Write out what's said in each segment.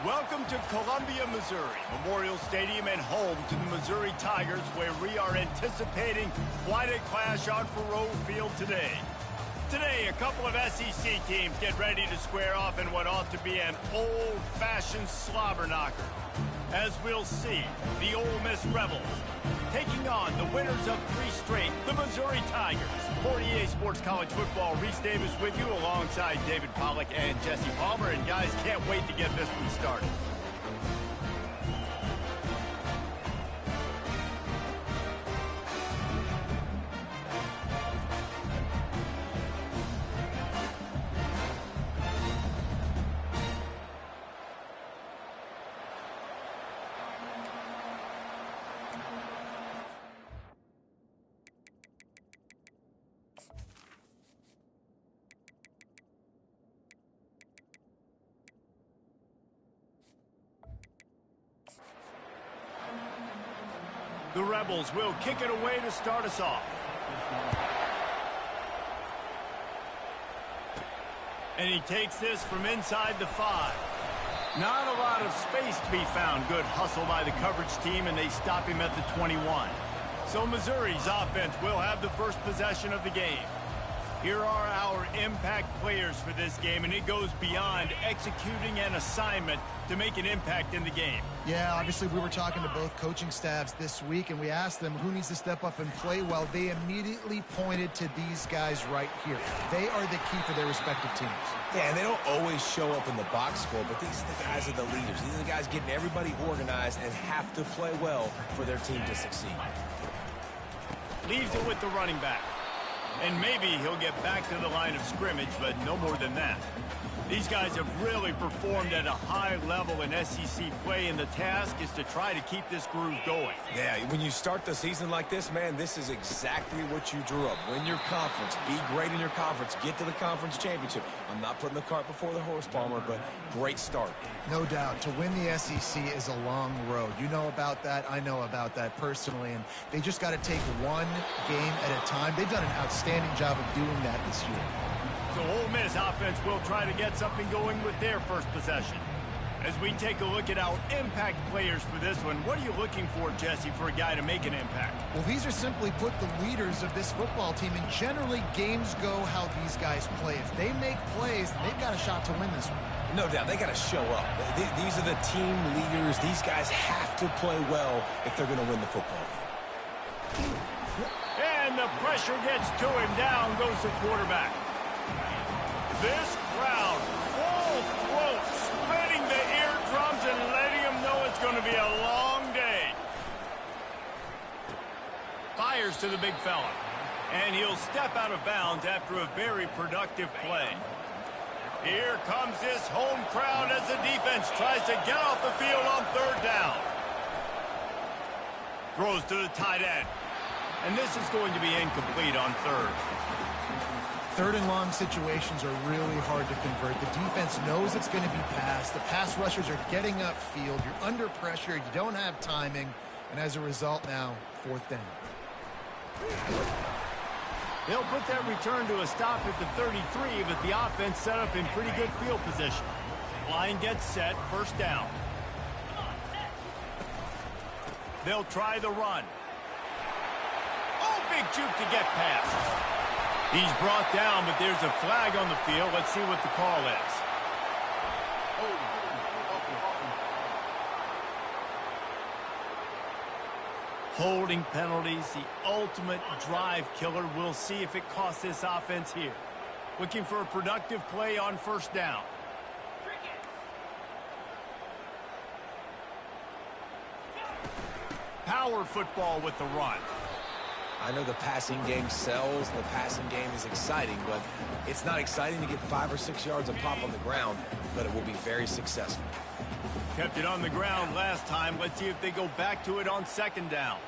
Welcome to Columbia, Missouri, Memorial Stadium and home to the Missouri Tigers, where we are anticipating quite a clash on Faroe Field today. Today, a couple of SEC teams get ready to square off in what ought to be an old-fashioned slobber knocker. As we'll see, the Ole Miss Rebels taking on the winners of 3 straight, the Missouri Tigers. 48 Sports College Football, Reese Davis with you alongside David Pollack and Jesse Palmer. And guys, can't wait to get this one started. The Rebels will kick it away to start us off. And he takes this from inside the 5. Not a lot of space to be found. Good hustle by the coverage team, and they stop him at the 21. So Missouri's offense will have the first possession of the game. Here are our impact players for this game, and it goes beyond executing an assignment to make an impact in the game. Yeah, obviously we were talking to both coaching staffs this week, and we asked them who needs to step up and play well. They immediately pointed to these guys right here. They are the key for their respective teams. Yeah, and they don't always show up in the box score, but these are the guys that are the leaders. These are the guys getting everybody organized and have to play well for their team to succeed. Leaves it with the running back. And maybe he'll get back to the line of scrimmage, but no more than that. These guys have really performed at a high level in SEC play, and the task is to try to keep this groove going. Yeah, when you start the season like this, man, this is exactly what you drew up. Win your conference, be great in your conference, get to the conference championship. I'm not putting the cart before the horse, Palmer, but great start. No doubt. To win the SEC is a long road. You know about that. I know about that personally, and they just got to take one game at a time. They've done an outstanding job of doing that this year. So Ole Miss offense will try to get something going with their first possession. As we take a look at our impact players for this one, what are you looking for, Jesse, for a guy to make an impact? Well, these are simply put the leaders of this football team, and generally games go how these guys play. If they make plays, they've got a shot to win this one. No doubt, they got to show up. These are the team leaders. These guys have to play well if they're going to win the football game. And the pressure gets to him. Down goes the quarterback. This crowd, full throat, splitting the eardrums and letting them know it's going to be a long day. Fires to the big fella. And he'll step out of bounds after a very productive play. Here comes this home crowd as the defense tries to get off the field on 3rd down. Throws to the tight end. And this is going to be incomplete on 3rd. 3rd and long situations are really hard to convert. The defense knows it's going to be passed. The pass rushers are getting upfield. You're under pressure. You don't have timing. And as a result now, 4th down. They'll put that return to a stop at the 33, but the offense set up in pretty good field position. Line gets set, 1st down. They'll try the run. Oh, big juke to get past. He's brought down, but there's a flag on the field. Let's see what the call is. Holding penalties, the ultimate drive killer. We'll see if it costs this offense here. Looking for a productive play on 1st down. Power football with the run. I know the passing game sells, the passing game is exciting, but it's not exciting to get 5 or 6 yards of pop on the ground, but it will be very successful. Kept it on the ground last time. Let's see if they go back to it on 2nd down.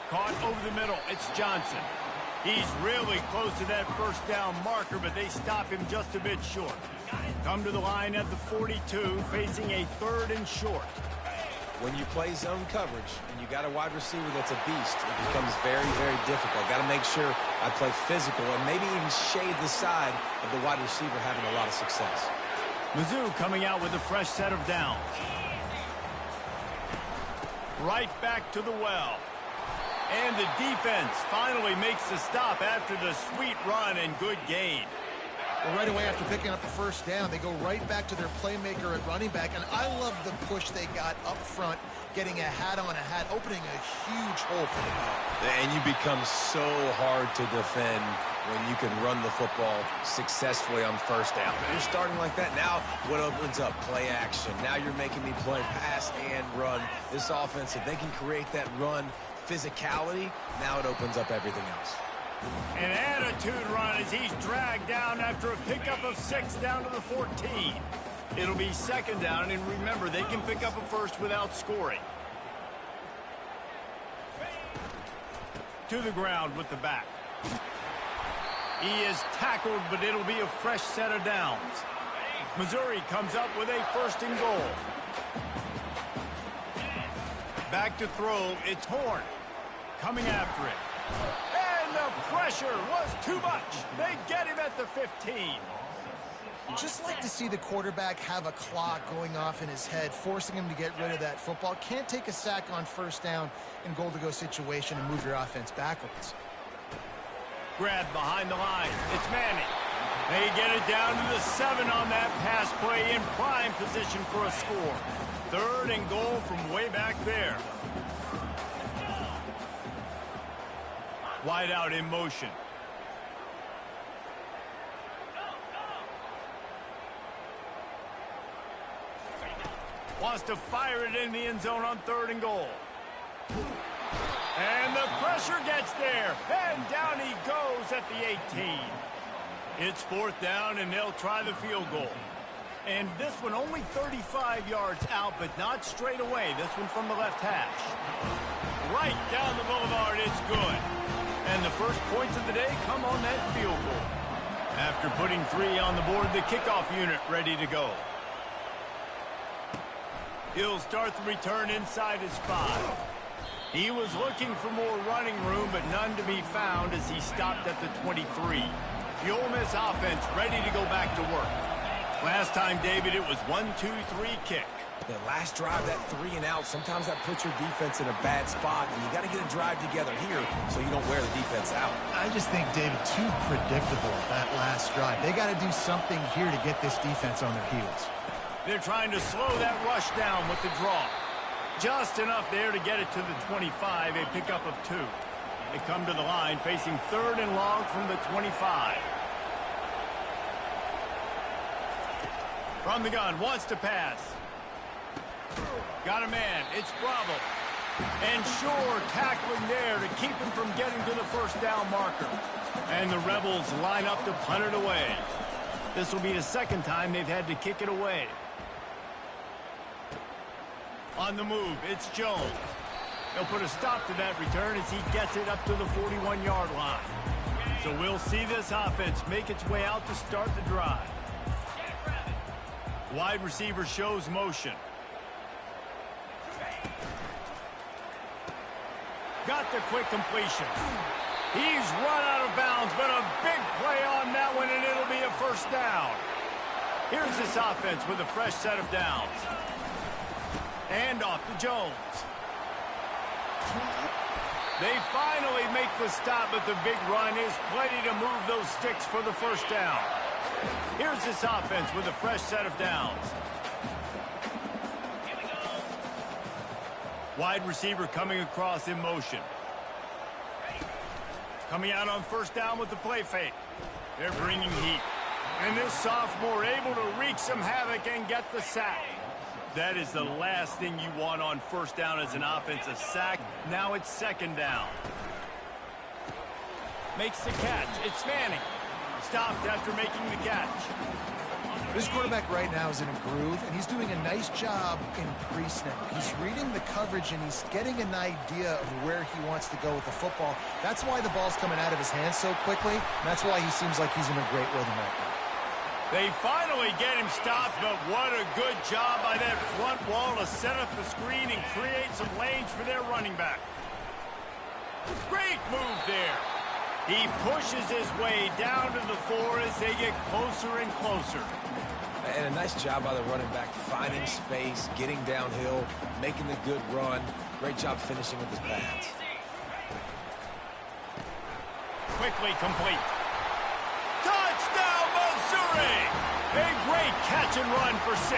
Caught over the middle. It's Johnson. He's really close to that 1st down marker, but they stop him just a bit short. Come to the line at the 42, facing a 3rd and short. When you play zone coverage and you got a wide receiver that's a beast, it becomes very, very difficult. Got to make sure I play physical and maybe even shade the side of the wide receiver having a lot of success. Mizzou coming out with a fresh set of downs. Right back to the well. And the defense finally makes the stop after the sweet run and good gain. Well, right away after picking up the first down, they go right back to their playmaker at running back. And I love the push they got up front, getting a hat on a hat, opening a huge hole for the ball. And you become so hard to defend when you can run the football successfully on first down. You're starting like that. Now what opens up? Play action. Now you're making me play pass and run. This offense, if they can create that run physicality, now it opens up everything else. An attitude run as he's dragged down after a pickup of 6 down to the 14. It'll be second down, and remember, they can pick up a first without scoring. To the ground with the back. He is tackled, but it'll be a fresh set of downs. Missouri comes up with a first and goal. Back to throw, it's Horn. Coming after it. And the pressure was too much. They get him at the 15. Just like to see the quarterback have a clock going off in his head, forcing him to get rid of that football. Can't take a sack on first down in goal-to-go situation and move your offense backwards. Grab behind the line. It's Manning. They get it down to the 7 on that pass play in prime position for a score. Third and goal from way back there. Wide out in motion. Wants to fire it in the end zone on third and goal. And the pressure gets there. And down he goes at the 18. It's fourth down, and they'll try the field goal. And this one only 35 yards out, but not straight away. This one from the left hash. Right down the boulevard, it's good. And the first points of the day come on that field goal. After putting 3 on the board, the kickoff unit ready to go. He'll start the return inside his 5. He was looking for more running room, but none to be found as he stopped at the 23. The Ole Miss offense ready to go back to work. Last time, David, it was 1-2-3 kick. The last drive, that 3 and out, sometimes that puts your defense in a bad spot, and you got to get a drive together here so you don't wear the defense out. I just think, David, too predictable that last drive. They got to do something here to get this defense on their heels. They're trying to slow that rush down with the draw. Just enough there to get it to the 25, a pickup of 2. They come to the line facing third and long from the 25. From the gun, wants to pass. Got a man, it's Bravo. And Shore tackling there to keep him from getting to the first down marker. And the Rebels line up to punt it away. This will be the second time they've had to kick it away. On the move, it's Jones. He'll put a stop to that return as he gets it up to the 41-yard line. So we'll see this offense make its way out to start the drive. Wide receiver shows motion. Got the quick completion. He's run out of bounds, but a big play on that one, and it'll be a first down. Here's this offense with a fresh set of downs. And off to Jones. They finally make the stop, but the big run is plenty to move those sticks for the first down. Here's this offense with a fresh set of downs. Wide receiver coming across in motion. Coming out on first down with the play fake. They're bringing heat. And this sophomore able to wreak some havoc and get the sack. That is the last thing you want on first down as an offensive sack. Now it's second down. Makes the catch. It's Manning. Stopped after making the catch. This quarterback right now is in a groove, and he's doing a nice job in pre-snap. He's reading the coverage, and he's getting an idea of where he wants to go with the football. That's why the ball's coming out of his hands so quickly, and that's why he seems like he's in a great rhythm right now. They finally get him stopped, but what a good job by that front wall to set up the screen and create some lanes for their running back. Great move there. He pushes his way down to the 4 as they get closer and closer. And a nice job by the running back, finding space, getting downhill, making the good run. Great job finishing with his pass. Quickly complete. Touchdown, Missouri! A great catch and run for 6.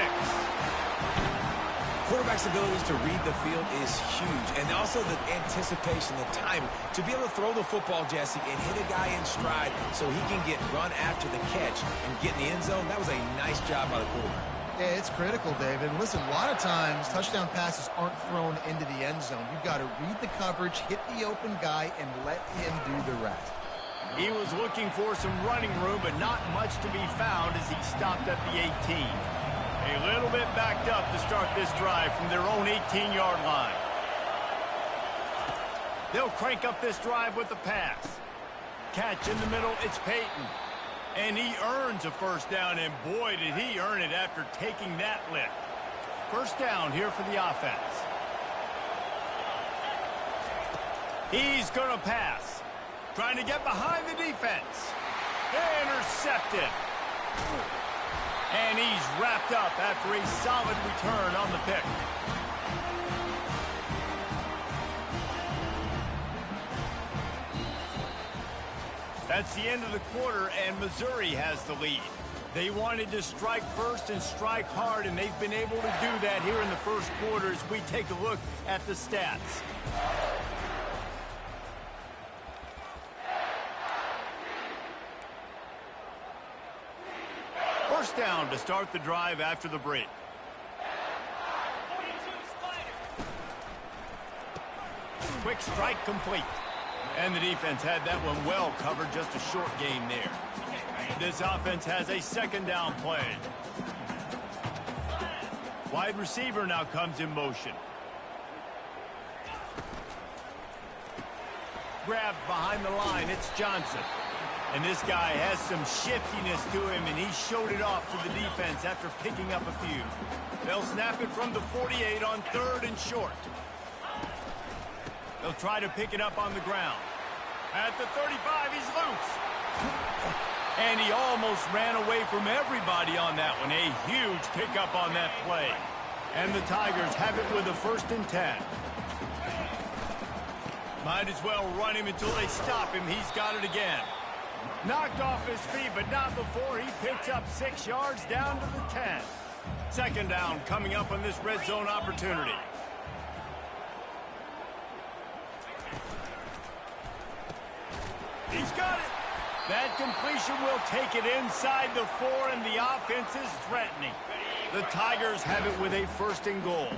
Quarterback's abilities to read the field is huge, and also the anticipation, the timing. To be able to throw the football, Jesse, and hit a guy in stride so he can get run after the catch and get in the end zone, that was a nice job by the quarterback. Yeah, it's critical, David. Listen, a lot of times touchdown passes aren't thrown into the end zone. You've got to read the coverage, hit the open guy, and let him do the rest. He was looking for some running room, but not much to be found as he stopped at the 18. A little bit backed up to start this drive from their own 18-yard line. They'll crank up this drive with the pass. Catch in the middle, it's Peyton. And he earns a first down, and boy, did he earn it after taking that lift. First down here for the offense. He's going to pass. Trying to get behind the defense. Intercepted. And he's wrapped up after a solid return on the pick. That's the end of the quarter, and Missouri has the lead. They wanted to strike first and strike hard, and they've been able to do that here in the first quarter as we take a look at the stats. First down to start the drive after the break. Quick strike complete. And the defense had that one well covered, just a short gain there. This offense has a second down play. Wide receiver now comes in motion. Grabbed behind the line, it's Johnson. And this guy has some shiftiness to him, and he showed it off to the defense after picking up a few. They'll snap it from the 48 on 3rd and short. They'll try to pick it up on the ground. At the 35, he's loose. And he almost ran away from everybody on that one. A huge pickup on that play. And the Tigers have it with a 1st and 10. Might as well run him until they stop him. He's got it again. Knocked off his feet, but not before he picks up 6 yards down to the 10. Second down coming up on this red zone opportunity. He's got it. That completion will take it inside the 4, and the offense is threatening. The Tigers have it with a 1st and goal.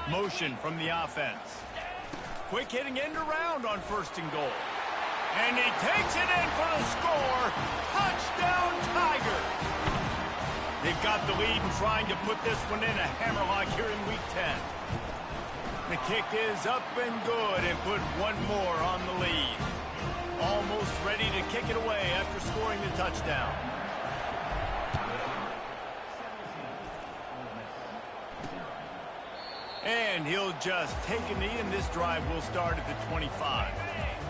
Motion from the offense. Quick hitting end around on 1st and goal. And he takes it in for the score. Touchdown, Tigers. They've got the lead and trying to put this one in a hammerlock here in Week 10. The kick is up and good and put one more on the lead. Almost ready to kick it away after scoring the touchdown. And he'll just take a knee, and this drive will start at the 25.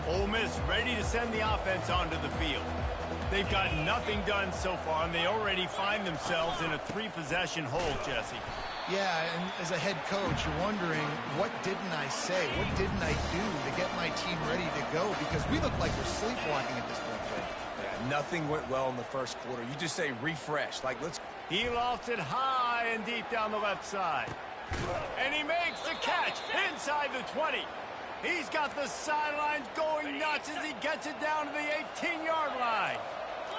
Ole Miss ready to send the offense onto the field. They've got nothing done so far, and they already find themselves in a 3-possession hole, Jesse. Yeah, and as a head coach, you're wondering, what didn't I say? What didn't I do to get my team ready to go? Because we look like we're sleepwalking at this point, Jay. Yeah, nothing went well in the first quarter. You just say refresh. Like, let's... He lofts it high and deep down the left side. And he makes the catch inside the 20. He's got the sidelines going nuts as he gets it down to the 18-yard line.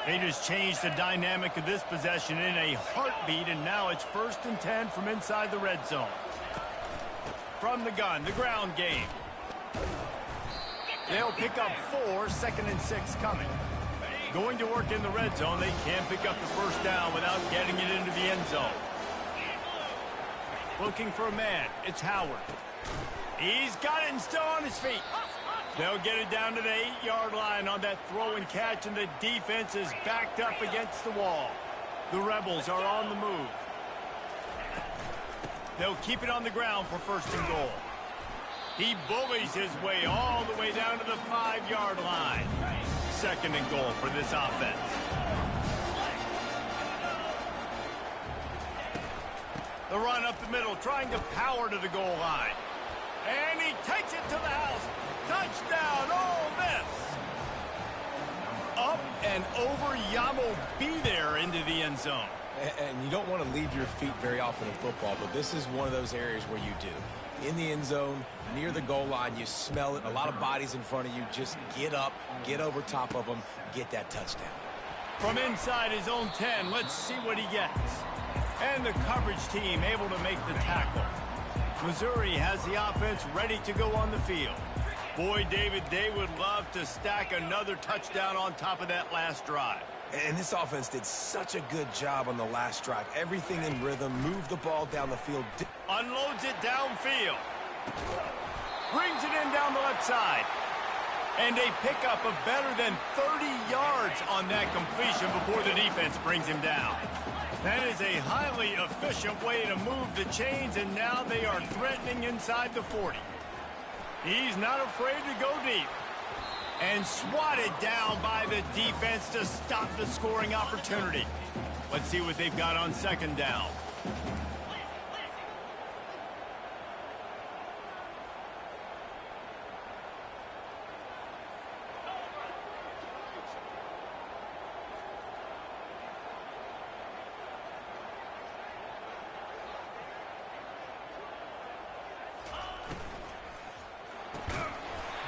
They just changed the dynamic of this possession in a heartbeat, and now it's 1st and 10 from inside the red zone. From the gun, the ground game. They'll pick up 4, 2nd and 6 coming. Going to work in the red zone, they can't pick up the first down without getting it into the end zone. Looking for a man, it's Howard. He's got it and still on his feet. They'll get it down to the 8-yard line on that throw and catch, and the defense is backed up against the wall. The Rebels are on the move. They'll keep it on the ground for first and goal. He bullies his way all the way down to the 5-yard line. Second and goal for this offense. The run up the middle, trying to power to the goal line. And he takes it to the house. Touchdown, Ole Miss. Up and over, Yamo be there into the end zone. And you don't want to leave your feet very often in football, but this is one of those areas where you do. In the end zone, near the goal line, you smell it. A lot of bodies in front of you. Just get up, get over top of them, get that touchdown. From inside his own 10, let's see what he gets. And the coverage team able to make the tackle. Missouri has the offense ready to go on the field. Boy, David, they would love to stack another touchdown on top of that last drive. And this offense did such a good job on the last drive. Everything in rhythm, moved the ball down the field. Unloads it downfield. Brings it in down the left side. And a pickup of better than 30 yards on that completion before the defense brings him down. That is a highly efficient way to move the chains, and now they are threatening inside the 40. He's not afraid to go deep. And swatted down by the defense to stop the scoring opportunity. Let's see what they've got on second down.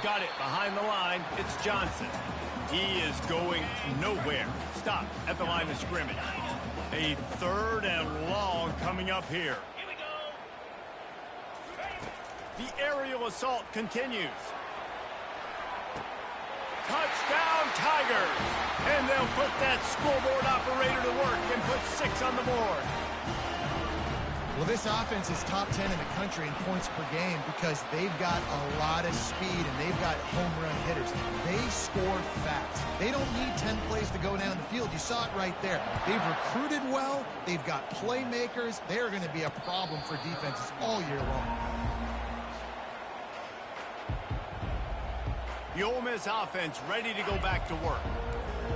Got it behind the line. It's Johnson. He is going nowhere. Stop at the line of scrimmage. A third and long coming up here. The aerial assault continues. Touchdown, Tigers! And they'll put that scoreboard operator to work and put 6 on the board. Well, this offense is top 10 in the country in points per game because they've got a lot of speed and they've got home run hitters. They score fast. They don't need 10 plays to go down the field. You saw it right there. They've recruited well. They've got playmakers. They're going to be a problem for defenses all year long. The Ole Miss offense ready to go back to work.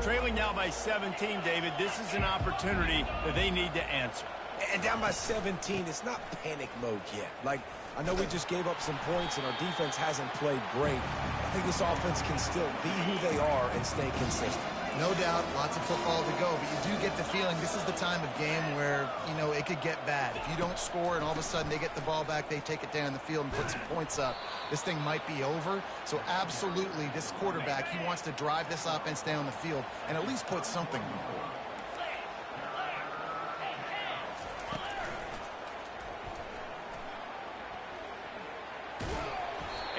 Trailing now by 17, David. This is an opportunity that they need to answer. And down by 17, it's not panic mode yet. Like, I know we just gave up some points and our defense hasn't played great. I think this offense can still be who they are and stay consistent. No doubt, lots of football to go, but you do get the feeling this is the time of game where, you know, it could get bad. If you don't score and all of a sudden they get the ball back, they take it down the field and put some points up, this thing might be over. So absolutely, this quarterback, he wants to drive this offense down the field and at least put something on the board.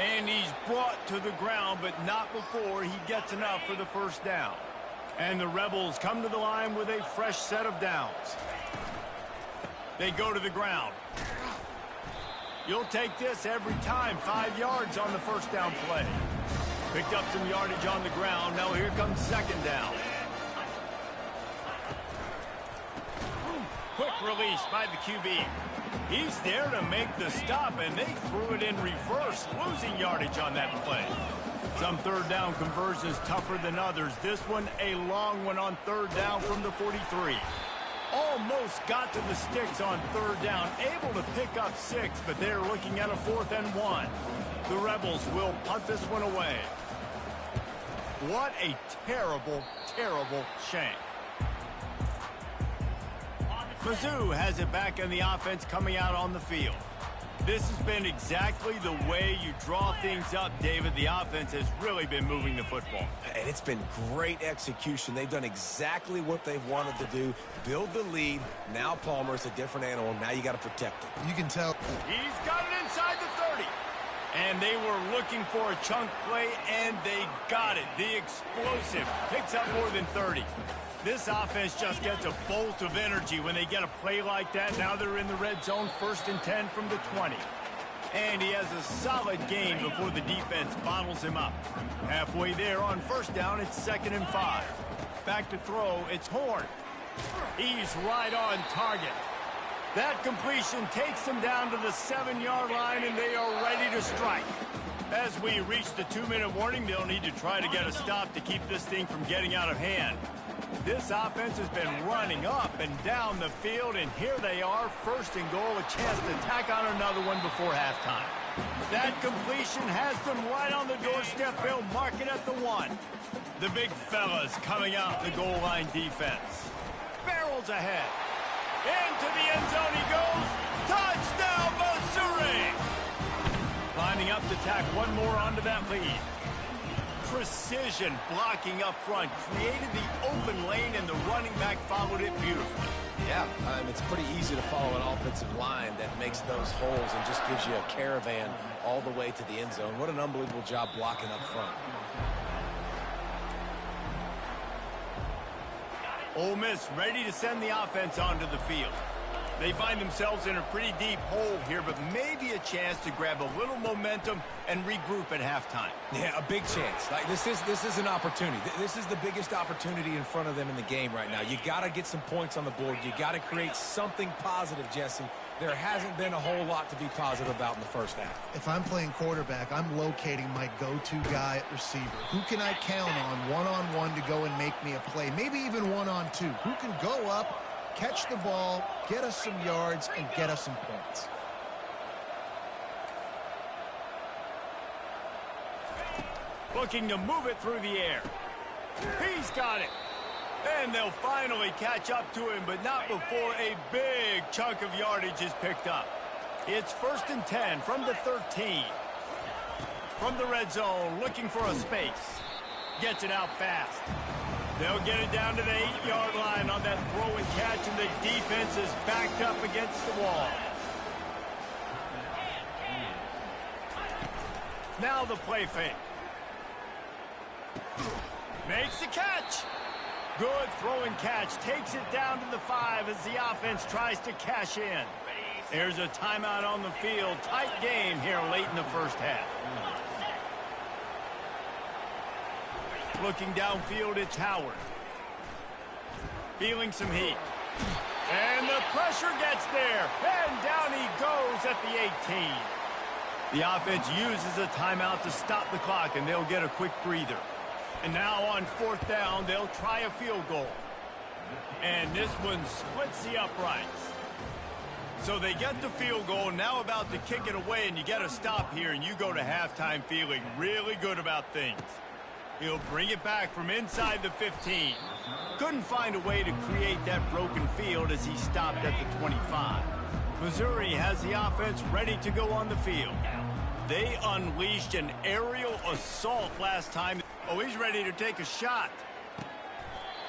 And he's brought to the ground, but not before he gets enough for the first down. And the Rebels come to the line with a fresh set of downs. They go to the ground. You'll take this every time. 5 yards on the first down play. Picked up some yardage on the ground. Now here comes second down. Quick release by the QB. He's there to make the stop, and they threw it in reverse, losing yardage on that play. Some third down conversions tougher than others. This one, a long one on third down from the 43. Almost got to the sticks on third down, able to pick up 6, but they're looking at a 4th and 1. The Rebels will punt this one away. What a terrible, terrible shame. Mizzou has it back in the offense coming out on the field. This has been exactly the way you draw things up, David. The offense has really been moving the football. And it's been great execution. They've done exactly what they've wanted to do. Build the lead. Now Palmer's a different animal. Now you got to protect it. You can tell. He's got it inside the 30. And they were looking for a chunk play, and they got it. The explosive picks up more than 30. This offense just gets a bolt of energy when they get a play like that. Now they're in the red zone, 1st and 10 from the 20. And he has a solid gain before the defense bottles him up. Halfway there on first down, it's 2nd and 5. Back to throw, it's Horn. He's right on target. That completion takes them down to the 7-yard line, and they are ready to strike. As we reach the 2-minute warning, they'll need to try to get a stop to keep this thing from getting out of hand. This offense has been running up and down the field, and here they are, 1st and goal, a chance to tack on another one before halftime. That completion has them right on the doorstep. They'll mark it at the 1. The big fellas coming out the goal line defense. Barrels ahead. Into the end zone he goes. Touchdown, Missouri! Lining up to tack one more onto that lead. Precision blocking up front created the open lane, and the running back followed it beautifully. Yeah, it's pretty easy to follow an offensive line that makes those holes and just gives you a caravan all the way to the end zone. What an unbelievable job blocking up front. Ole Miss ready to send the offense onto the field. They find themselves in a pretty deep hole here, but maybe a chance to grab a little momentum and regroup at halftime. Yeah, a big chance. Like this is an opportunity. This is the biggest opportunity in front of them in the game right now. You got to get some points on the board. You got to create something positive, Jesse. There hasn't been a whole lot to be positive about in the first half. If I'm playing quarterback, I'm locating my go-to guy at receiver. Who can I count on one-on-one to go and make me a play? Maybe even one-on-two. Who can go up, catch the ball, get us some yards, and get us some points? Looking to move it through the air. He's got it. And they'll finally catch up to him, but not before a big chunk of yardage is picked up. It's 1st and 10 from the 13. From the red zone, looking for a space. Gets it out fast. They'll get it down to the 8-yard line on that throw and catch, and the defense is backed up against the wall. Now the play fake. Makes the catch. Good throw and catch. Takes it down to the 5 as the offense tries to cash in. There's a timeout on the field. Tight game here late in the first half. Looking downfield, it's Howard. Feeling some heat. And the pressure gets there. And down he goes at the 18. The offense uses a timeout to stop the clock, and they'll get a quick breather. And now on 4th down, they'll try a field goal. And this one splits the uprights. So they get the field goal, now about to kick it away, and you get a stop here, and you go to halftime feeling really good about things. He'll bring it back from inside the 15. Couldn't find a way to create that broken field as he stopped at the 25. Missouri has the offense ready to go on the field. They unleashed an aerial assault last time. Oh, he's ready to take a shot.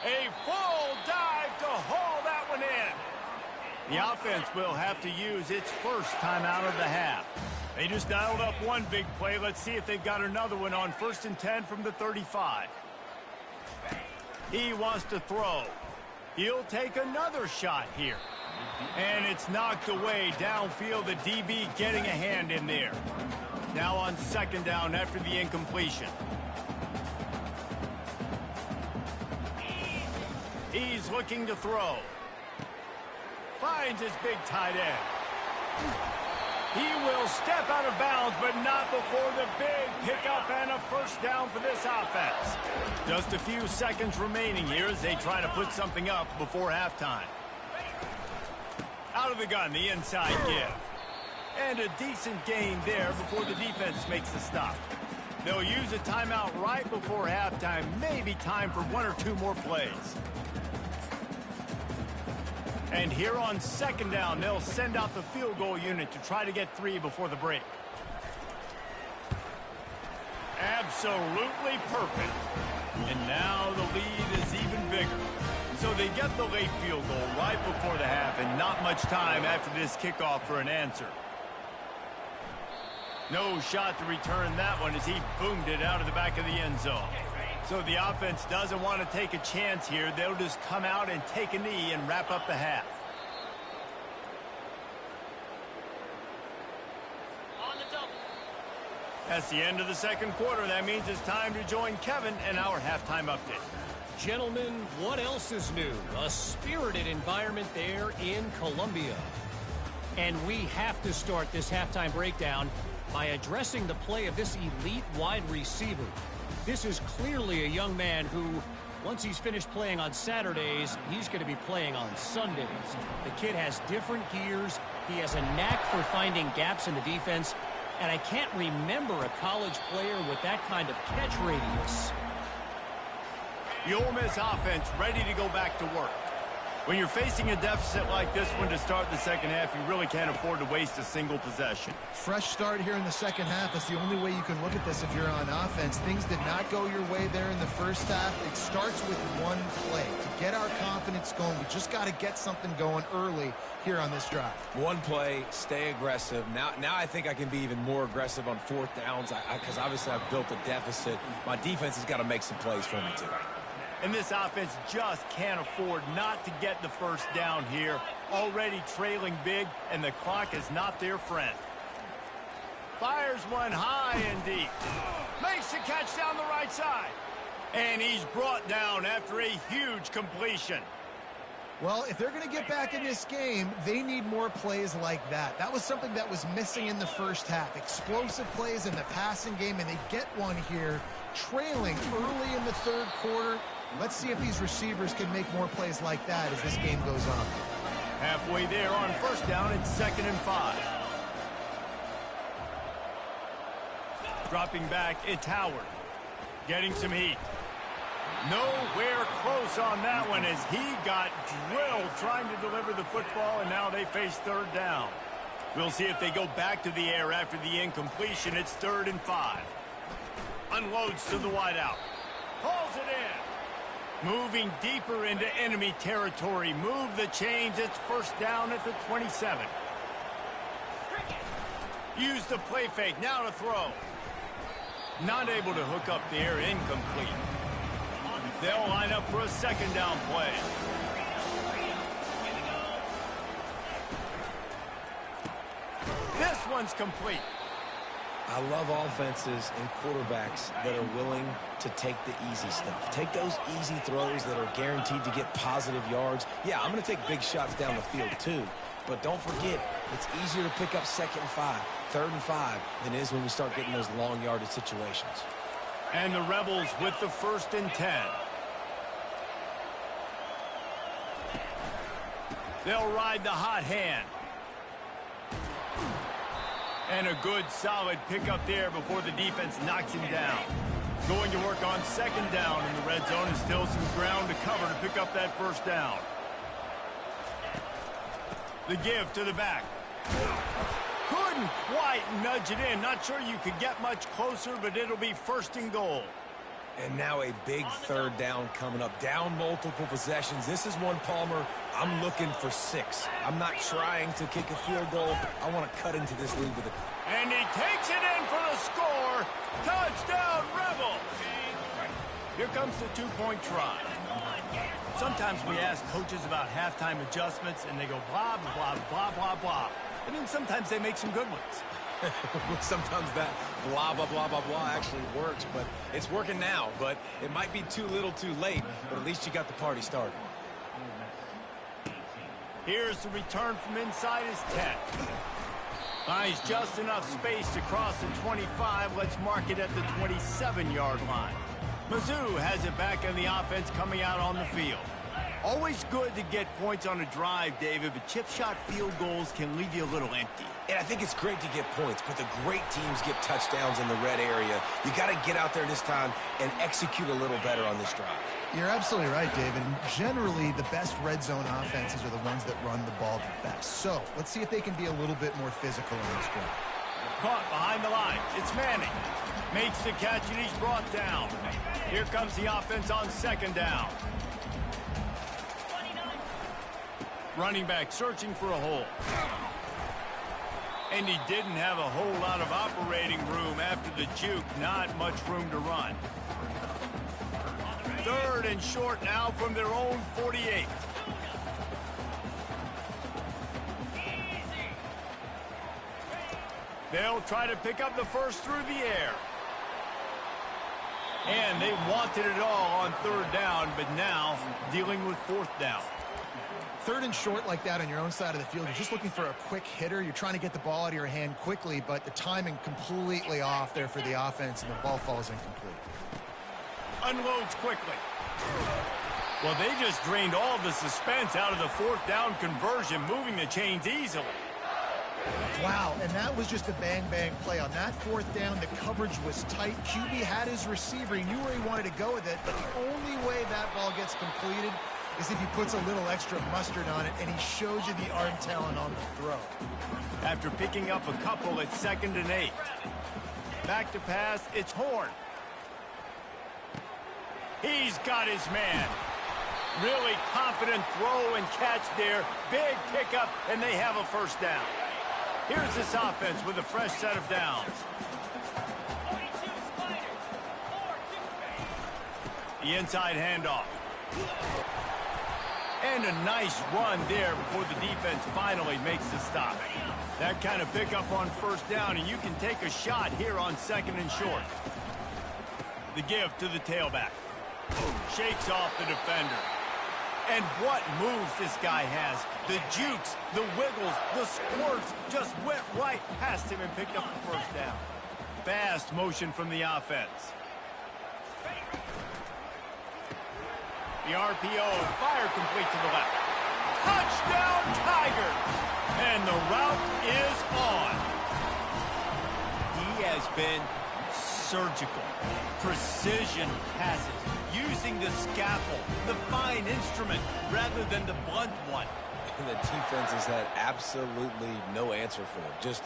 A full dive to haul that one in. The offense will have to use its first timeout of the half. They just dialed up one big play. Let's see if they've got another one on 1st and 10 from the 35. He wants to throw. He'll take another shot here. And it's knocked away downfield. The DB getting a hand in there. Now on 2nd down after the incompletion. He's looking to throw. Finds his big tight end. He will step out of bounds, but not before the big pickup and a 1st down for this offense. Just a few seconds remaining here as they try to put something up before halftime. Out of the gun, the inside give. And a decent gain there before the defense makes the stop. They'll use a timeout right before halftime. Maybe time for 1 or 2 more plays. And here on 2nd down, they'll send out the field goal unit to try to get 3 before the break. Absolutely perfect. And now the lead is even bigger. So they get the late field goal right before the half, and not much time after this kickoff for an answer. No shot to return that one as he boomed it out of the back of the end zone. So the offense doesn't want to take a chance here. They'll just come out and take a knee and wrap up the half. That's the end of the second quarter. That means it's time to join Kevin in our halftime update. Gentlemen, what else is new? A spirited environment there in Columbia. And we have to start this halftime breakdown by addressing the play of this elite wide receiver. This is clearly a young man who, once he's finished playing on Saturdays, he's going to be playing on Sundays. The kid has different gears. He has a knack for finding gaps in the defense. And I can't remember a college player with that kind of catch radius. The Ole Miss offense ready to go back to work. When you're facing a deficit like this one to start the second half, you really can't afford to waste a single possession. Fresh start here in the second half. That's the only way you can look at this if you're on offense. Things did not go your way there in the first half. It starts with one play. To get our confidence going, we just got to get something going early here on this drive. One play, stay aggressive. Now I think I can be even more aggressive on fourth downs because obviously I've built a deficit. My defense has got to make some plays for me too. And this offense just can't afford not to get the first down here. Already trailing big, and the clock is not their friend. Fires one high and deep. Makes the catch down the right side. And he's brought down after a huge completion. Well, if they're going to get back in this game, they need more plays like that. That was something that was missing in the first half. Explosive plays in the passing game, and they get one here, trailing early in the third quarter. Let's see if these receivers can make more plays like that as this game goes on. Halfway there on first down, it's 2nd and 5. Dropping back, it's Howard. Getting some heat. Nowhere close on that one as he got drilled trying to deliver the football, and now they face third down. We'll see if they go back to the air after the incompletion. It's 3rd and 5. Unloads to the wideout. Hauls it in. Moving deeper into enemy territory. Move the chains. It's first down at the 27. Use the play fake. Now to throw. Not able to hook up there. Incomplete. They'll line up for a second down play. This one's complete. I love offenses and quarterbacks that are willing to take the easy stuff. Take those easy throws that are guaranteed to get positive yards. Yeah, I'm going to take big shots down the field too. But don't forget, it's easier to pick up 2nd and 5, 3rd and 5 than it is when we start getting those long yardage situations. And the Rebels with the 1st and 10. They'll ride the hot hand. And a good, solid pickup there before the defense knocks him down. Going to work on 2nd down in the red zone, and still some ground to cover to pick up that first down. The give to the back. Couldn't quite nudge it in. Not sure you could get much closer, but it'll be 1st and goal. And now a big third down coming up. Down multiple possessions. This is one, Palmer, I'm looking for 6. I'm not trying to kick a field goal. I want to cut into this lead with it. And he takes it in for the score. Touchdown, Rebels. Here comes the two-point try. Sometimes we ask coaches about halftime adjustments, and they go blah, blah, blah, blah, blah. And then sometimes they make some good ones. Sometimes that blah, blah, blah, blah, blah actually works, but it's working now. But it might be too little too late, but at least you got the party started. Here's the return from inside his 10. Finds just enough space to cross the 25. Let's mark it at the 27-yard line. Mizzou has it back in the offense coming out on the field. Always good to get points on a drive, David, but chip shot field goals can leave you a little empty. And I think it's great to get points, but the great teams get touchdowns in the red area. You got to get out there this time and execute a little better on this drive. You're absolutely right, David. Generally, the best red zone offenses are the ones that run the ball the best. So let's see if they can be a little bit more physical on this drive. Caught behind the line. It's Manning. Makes the catch, and he's brought down. Here comes the offense on 2nd down. Running back searching for a hole. And he didn't have a whole lot of operating room after the juke. Not much room to run. 3rd and short now from their own 48. They'll try to pick up the first through the air. And they wanted it all on third down, but now dealing with fourth down. Third and short like that on your own side of the field, you're just looking for a quick hitter. You're trying to get the ball out of your hand quickly, but the timing completely off there for the offense, and the ball falls incomplete. Unloads quickly. Well, they just drained all the suspense out of the fourth down conversion, moving the chains easily. Wow, and that was just a bang-bang play. On that fourth down, the coverage was tight. QB had his receiver. He knew where he wanted to go with it, but the only way that ball gets completed is if he puts a little extra mustard on it, and he shows you the arm talent on the throw. After picking up a couple, it's 2nd and 8. Back to pass, it's Horn. He's got his man. Really confident throw and catch there. Big pickup, and they have a first down. Here's this offense with a fresh set of downs. The inside handoff. And a nice run there before the defense finally makes the stop. That kind of pickup on first down, and you can take a shot here on 2nd and short. The give to the tailback. Shakes off the defender. And what moves this guy has. The jukes, the wiggles, the squirts just went right past him and picked up the first down. Fast motion from the offense. The RPO, fire complete to the left. Touchdown, Tigers! And the route is on. He has been surgical. Precision passes. Using the scalpel, the fine instrument, rather than the blunt one. And the defense has had absolutely no answer for it. Just,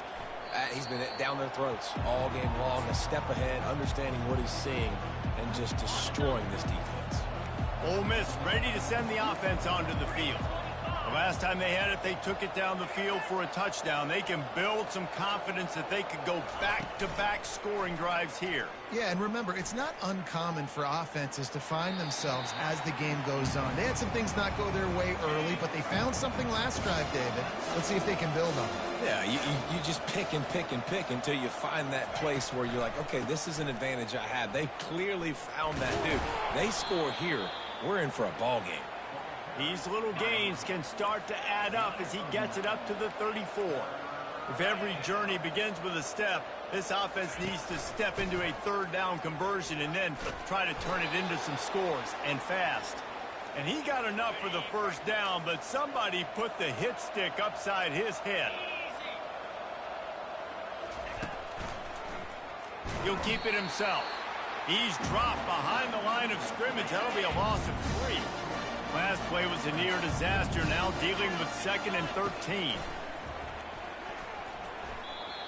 he's been down their throats all game long, a step ahead, understanding what he's seeing, and just destroying this defense. Ole Miss ready to send the offense onto the field. The last time they had it, they took it down the field for a touchdown. They can build some confidence that they could go back-to-back scoring drives here. Yeah, and remember, it's not uncommon for offenses to find themselves as the game goes on. They had some things not go their way early, but they found something last drive, David. Let's see if they can build on it. Yeah, you just pick and pick and pick until you find that place where you're like, okay, this is an advantage I have. They clearly found that dude. They score here, we're in for a ball game. These little gains can start to add up as he gets it up to the 34. If every journey begins with a step, this offense needs to step into a third down conversion and then try to turn it into some scores, and fast. And he got enough for the first down, but somebody put the hit stick upside his head. He'll keep it himself. He's dropped behind the line of scrimmage. That'll be a loss of 3. Last play was a near disaster, now dealing with 2nd and 13.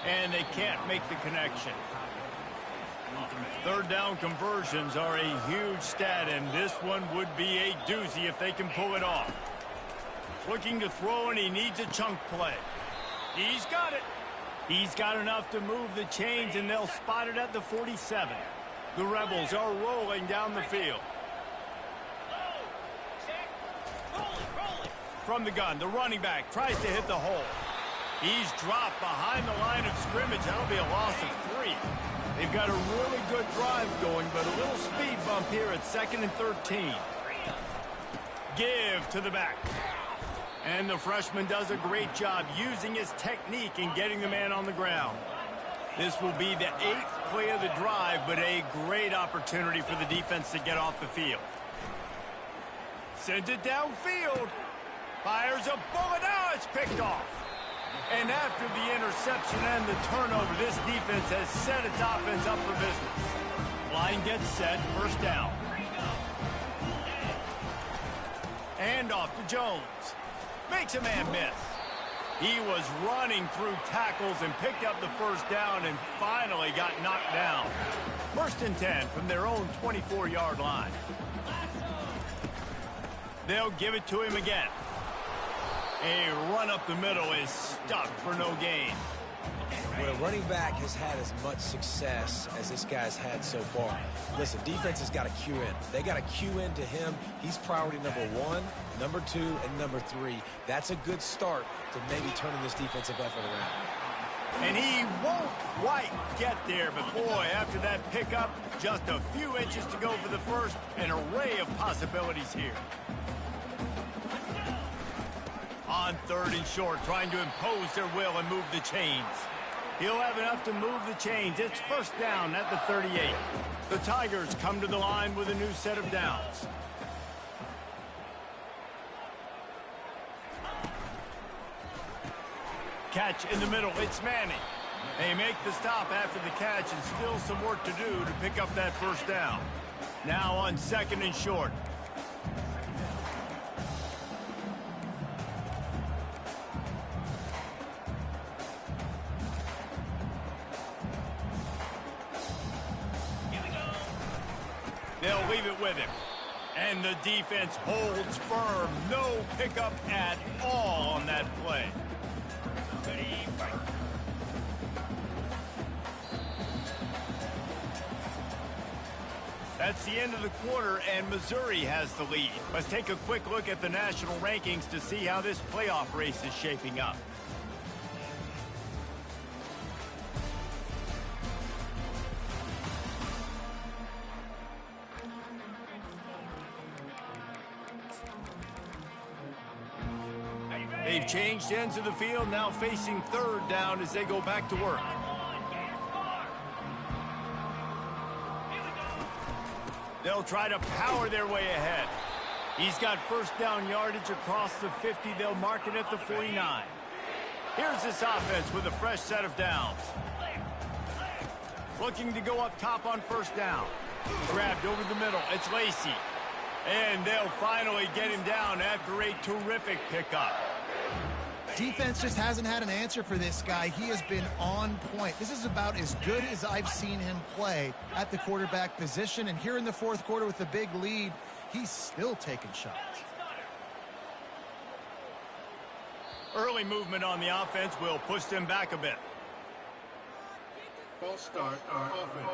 And they can't make the connection. Third down conversions are a huge stat, and this one would be a doozy if they can pull it off. Looking to throw, and he needs a chunk play. He's got it. He's got enough to move the chains, and they'll spot it at the 47. The Rebels are rolling down the field. From the gun, the running back tries to hit the hole. He's dropped behind the line of scrimmage. That'll be a loss of 3. They've got a really good drive going, but a little speed bump here at 2nd and 13. Give to the back. And the freshman does a great job using his technique and getting the man on the ground. This will be the 8th play of the drive, but a great opportunity for the defense to get off the field. Sends it downfield. Fires a bullet. Now it's picked off. And after the interception and the turnover, this defense has set its offense up for business. Line gets set. First down. And off to Jones. Makes a man miss. He was running through tackles and picked up the first down and finally got knocked down. 1st and 10 from their own 24-yard line. They'll give it to him again. A run up the middle is stuck for no gain. When a running back has had as much success as this guy's had so far, listen, defense has got to cue in. They got to cue in to him. He's priority number 1, number 2, and number 3. That's a good start to maybe turning this defensive effort around. And he won't quite get there, but boy, after that pickup, just a few inches to go for the first, an array of possibilities here. On 3rd and short, trying to impose their will and move the chains. He'll have enough to move the chains. It's 1st down at the 38. The Tigers come to the line with a new set of downs. Catch in the middle, it's Manning. They make the stop after the catch and still some work to do to pick up that 1st down. Now on 2nd and short. They'll leave it with him. And the defense holds firm. No pickup at all on that play. That's the end of the quarter, and Missouri has the lead. Let's take a quick look at the national rankings to see how this playoff race is shaping up. They've changed ends of the field, now facing 3rd down as they go back to work. They'll try to power their way ahead. He's got 1st down yardage across the 50. They'll mark it at the 49. Here's this offense with a fresh set of downs. Looking to go up top on 1st down. Grabbed over the middle. It's Lacey. And they'll finally get him down after a terrific pickup. Defense just hasn't had an answer for this guy. He has been on point. This is about as good as I've seen him play at the quarterback position. And here in the 4th quarter with the big lead, he's still taking shots. Early movement on the offense will push them back a bit. False start, offense.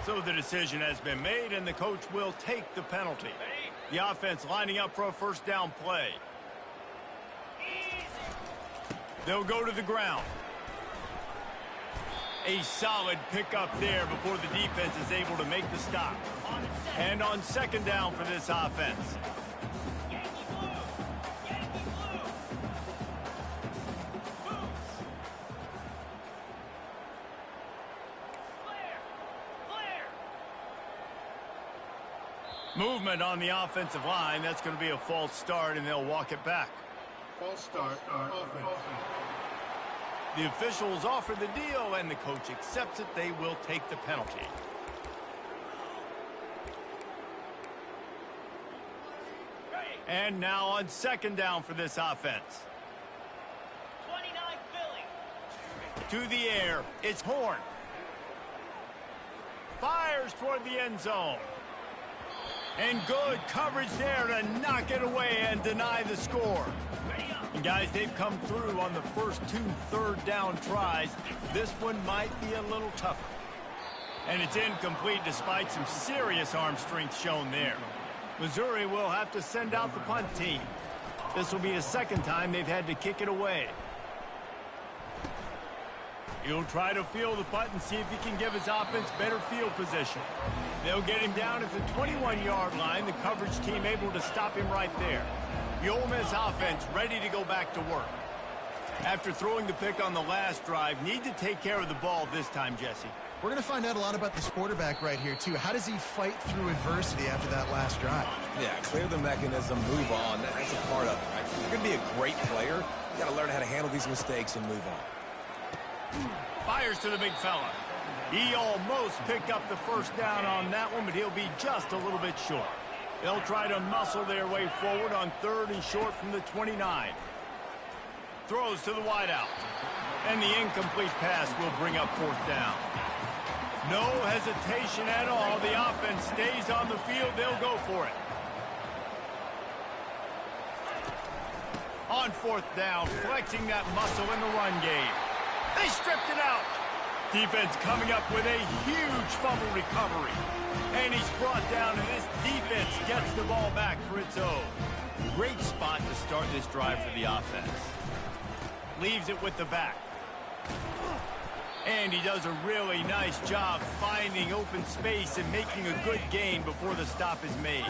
So the decision has been made, and the coach will take the penalty. The offense lining up for a 1st down play. They'll go to the ground. A solid pickup there before the defense is able to make the stop. And on 2nd down for this offense. Movement on the offensive line. That's going to be a false start, and they'll walk it back. False start, offense. The officials offer the deal, and the coach accepts it. They will take the penalty. And now on 2nd down for this offense. 29 Philly. To the air. It's Horn. Fires toward the end zone. And good coverage there to knock it away and deny the score. And guys, they've come through on the first 2 3rd down tries. This one might be a little tougher. And it's incomplete despite some serious arm strength shown there. Missouri will have to send out the punt team. This will be the 2nd time they've had to kick it away. He'll try to field the punt and see if he can give his offense better field position. They'll get him down at the 21-yard line. The coverage team able to stop him right there. The Ole Miss offense ready to go back to work. After throwing the pick on the last drive, need to take care of the ball this time, Jesse. We're going to find out a lot about this quarterback right here, too. How does he fight through adversity after that last drive? Yeah, clear the mechanism, move on. That's a part of it, right? If you're going to be a great player, you got to learn how to handle these mistakes and move on. Fires to the big fella. He almost picked up the 1st down on that one, but he'll be just a little bit short. They'll try to muscle their way forward on 3rd and short from the 29. Throws to the wideout. And the incomplete pass will bring up 4th down. No hesitation at all. The offense stays on the field. They'll go for it. On 4th down, flexing that muscle in the run game. They stripped it out. Defense coming up with a huge fumble recovery. And he's brought down, and this defense gets the ball back for its own. Great spot to start this drive for the offense. Leaves it with the back. And he does a really nice job finding open space and making a good gain before the stop is made.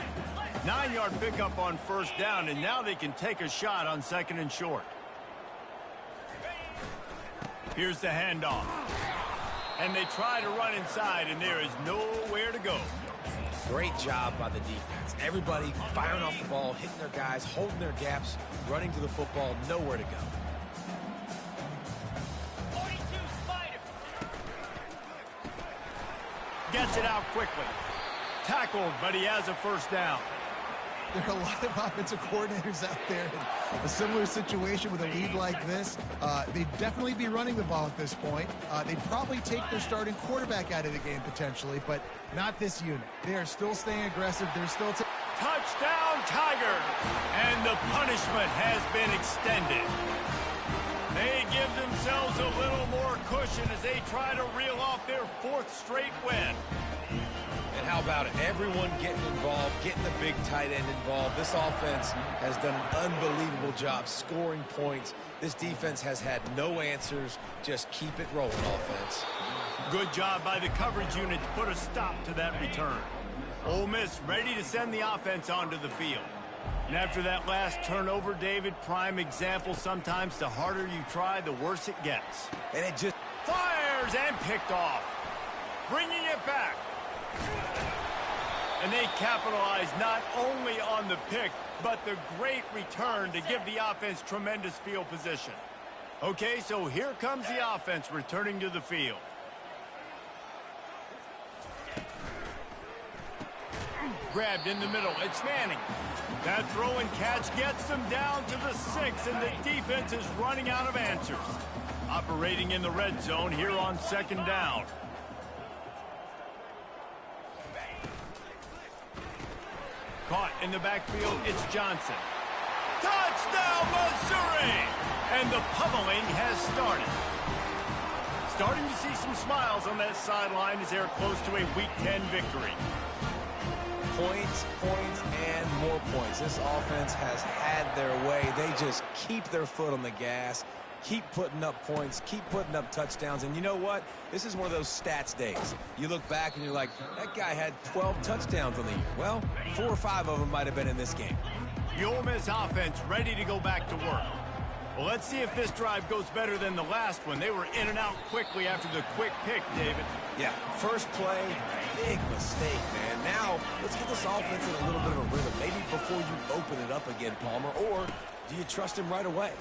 9-yard pickup on first down, and now they can take a shot on 2nd and short. Here's the handoff. And they try to run inside, and there is nowhere to go. Great job by the defense. Everybody firing off the ball, hitting their guys, holding their gaps, running to the football, nowhere to go. Gets it out quickly. Tackled, but he has a first down. There are a lot of offensive coordinators out there in a similar situation with a lead like this. They'd definitely be running the ball at this point. They'd probably take their starting quarterback out of the game potentially, but not this unit. They are still staying aggressive. They're still... Touchdown, Tiger! And the punishment has been extended. They give themselves a little more cushion as they try to reel off their 4th straight win. And how about it? Everyone getting involved, getting the big tight end involved. This offense has done an unbelievable job scoring points. This defense has had no answers. Just keep it rolling, offense. Good job by the coverage unit to put a stop to that return. Ole Miss ready to send the offense onto the field. And after that last turnover, David, prime example, sometimes the harder you try, the worse it gets. And it just fires and picked off. Bringing it back. And they capitalize not only on the pick, but the great return to give the offense tremendous field position. Okay, so here comes the offense returning to the field. Grabbed in the middle. It's Manning. That throw and catch gets them down to the 6, and the defense is running out of answers. Operating in the red zone here on 2nd down. Caught in the backfield, it's Johnson. Touchdown, Missouri! And the pummeling has started. Starting to see some smiles on that sideline as they're close to a Week 10 victory. points, and more points. This offense has had their way. They just keep their foot on the gas, keep putting up points, keep putting up touchdowns. And you know what? This is one of those stats days. You look back and you're like, that guy had 12 touchdowns on the year. Well, 4 or 5 of them might have been in this game. The Ole Miss offense ready to go back to work. Well, let's see if this drive goes better than the last one. They were in and out quickly after the quick pick, David. Yeah, first play, big mistake, man. Now, let's get this offense in a little bit of a rhythm. Maybe before you open it up again, Palmer, or do you trust him right away?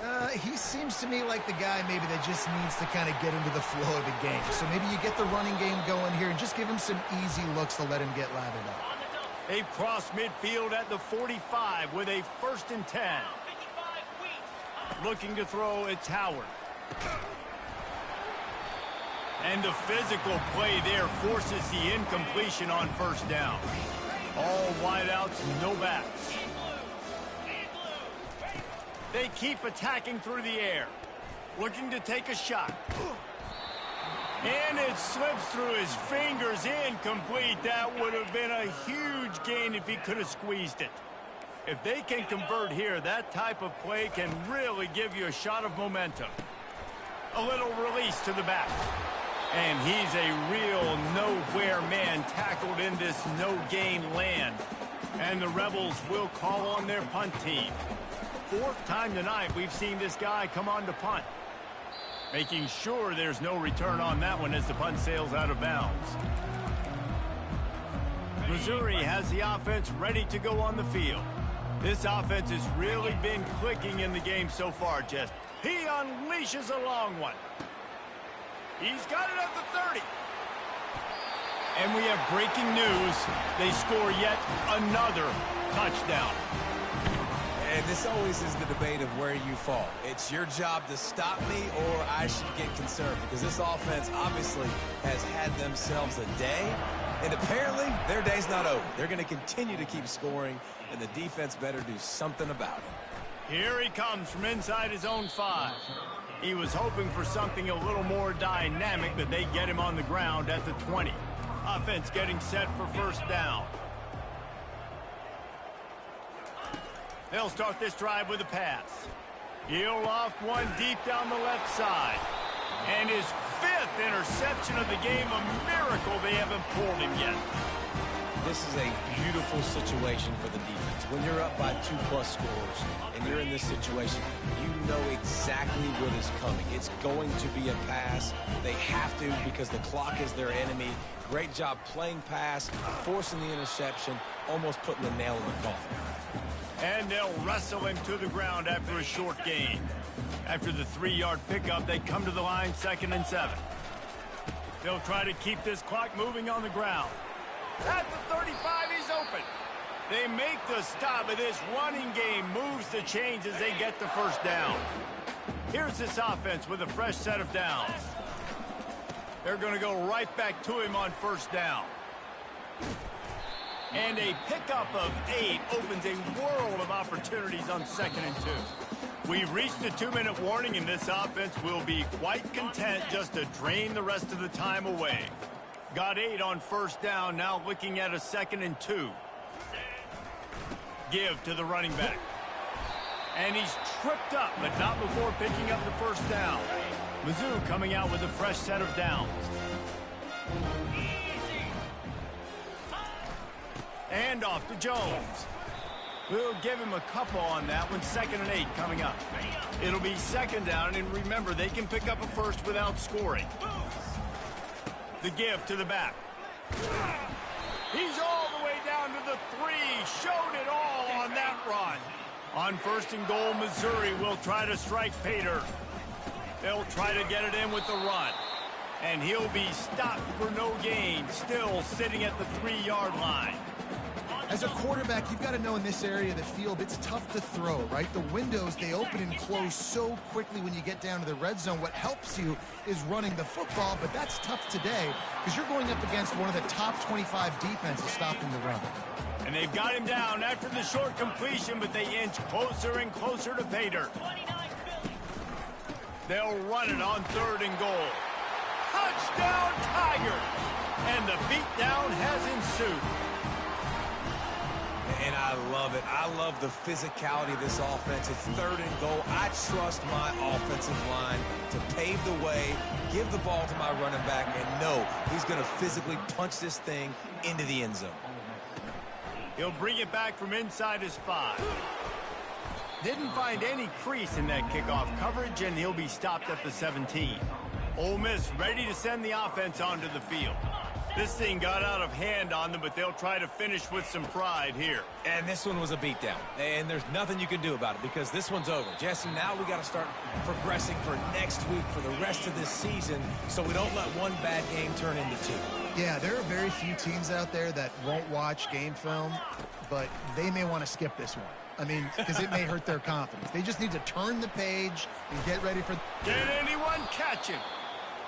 He seems to me like the guy maybe that just needs to kind of get into the flow of the game. So maybe you get the running game going here and just give him some easy looks to let him get lathered up. They cross midfield at the 45 with a 1st and 10. Looking to throw, it's Howard. And the physical play there forces the incompletion on 1st down. All wideouts, no backs. They keep attacking through the air. Looking to take a shot. And it slips through his fingers, incomplete. That would have been a huge gain if he could have squeezed it. If they can convert here, that type of play can really give you a shot of momentum. A little release to the back. And he's a real nowhere man tackled in this no-gain land. And the Rebels will call on their punt team. 4th time tonight we've seen this guy come on to punt. Making sure there's no return on that one as the punt sails out of bounds. Missouri has the offense ready to go on the field. This offense has really been clicking in the game so far, Jess. He unleashes a long one. He's got it at the 30. And we have breaking news. They score yet another touchdown. And this always is the debate of where you fall. It's your job to stop me or I should get concerned because this offense obviously has had themselves a day. And apparently their day's not over. They're going to continue to keep scoring, and the defense better do something about it. Here he comes from inside his own 5. He was hoping for something a little more dynamic, but they get him on the ground at the 20. Offense getting set for 1st down. They'll start this drive with a pass. He'll loft one deep down the left side. And his 5th interception of the game, a miracle they haven't pulled him yet. This is a beautiful situation for the defense. When you're up by 2+ scores and you're in this situation, you know exactly what is coming. It's going to be a pass. They have to because the clock is their enemy. Great job playing pass, forcing the interception, almost putting the nail in the coffin. And they'll wrestle him to the ground after a short gain. After the 3-yard pickup, they come to the line 2nd and 7. They'll try to keep this clock moving on the ground. At the 35, he's open. They make the stop, but this running game moves the chains as they get the first down. Here's this offense with a fresh set of downs. They're going to go right back to him on first down. And a pickup of 8 opens a world of opportunities on 2nd and 2. We've reached the 2-minute warning, and this offense will be quite content just to drain the rest of the time away. Got 8 on first down, now looking at a 2nd and 2. Give to the running back. And he's tripped up, but not before picking up the first down. Mizzou coming out with a fresh set of downs. And off to Jones. We'll give him a couple on that one. 2nd and 8 coming up. It'll be 2nd down, and remember, they can pick up a first without scoring. The give to the back. He's all the way down to the 3. Showed it all on that run. On 1st and goal, Missouri will try to strike Pater. They'll try to get it in with the run. And he'll be stopped for no gain, still sitting at the 3-yard line. As a quarterback, you've got to know in this area of the field, it's tough to throw, right? The windows, they open and close so quickly when you get down to the red zone. What helps you is running the football, but that's tough today because you're going up against one of the top 25 defenses stopping the run. And they've got him down after the short completion, but they inch closer and closer to Pater. They'll run it on 3rd and goal. Touchdown, Tigers! And the beatdown has ensued. And I love it. I love the physicality of this offense. It's 3rd and goal. I trust my offensive line to pave the way, give the ball to my running back, and know he's going to physically punch this thing into the end zone. He'll bring it back from inside his 5. Didn't find any crease in that kickoff coverage, and he'll be stopped at the 17. Ole Miss ready to send the offense onto the field. This thing got out of hand on them, but they'll try to finish with some pride here. And this one was a beatdown. And there's nothing you can do about it because this one's over. Jesse, now we got to start progressing for next week for the rest of this season so we don't let one bad game turn into 2. Yeah, there are very few teams out there that won't watch game film, but they may want to skip this one. I mean, because it may hurt their confidence. They just need to turn the page and get ready for... Can anyone catch him?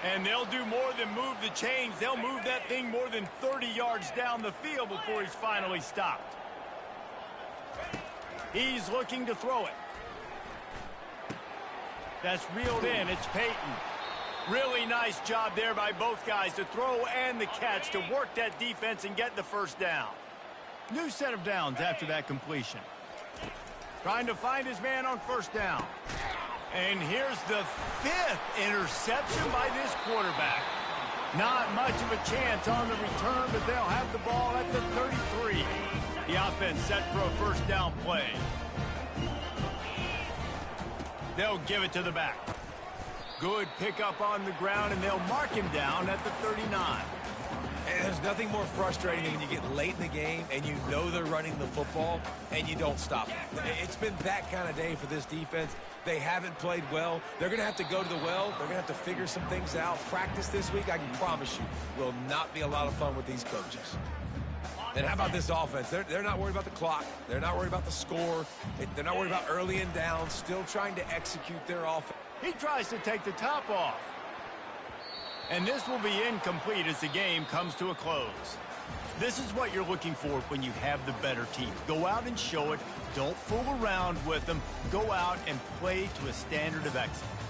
And they'll do more than move the chains. They'll move that thing more than 30 yards down the field before he's finally stopped. He's looking to throw it. That's reeled in. It's Peyton. Really nice job there by both guys to throw and the catch to work that defense and get the first down. New set of downs after that completion. Trying to find his man on first down. And here's the 5th interception by this quarterback. Not much of a chance on the return, but they'll have the ball at the 33. The offense set for a first down play. They'll give it to the back. Good pickup on the ground, and they'll mark him down at the 39. And there's nothing more frustrating than when you get late in the game and you know they're running the football and you don't stop it. It's been that kind of day for this defense. They haven't played well. They're going to have to go to the well. They're going to have to figure some things out. Practice this week, I can promise you, will not be a lot of fun with these coaches. And how about this offense? They're not worried about the clock. They're not worried about the score. They're not worried about early and down. Still trying to execute their offense. He tries to take the top off. And this will be incomplete as the game comes to a close. This is what you're looking for when you have the better team. Go out and show it. Don't fool around with them. Go out and play to a standard of excellence.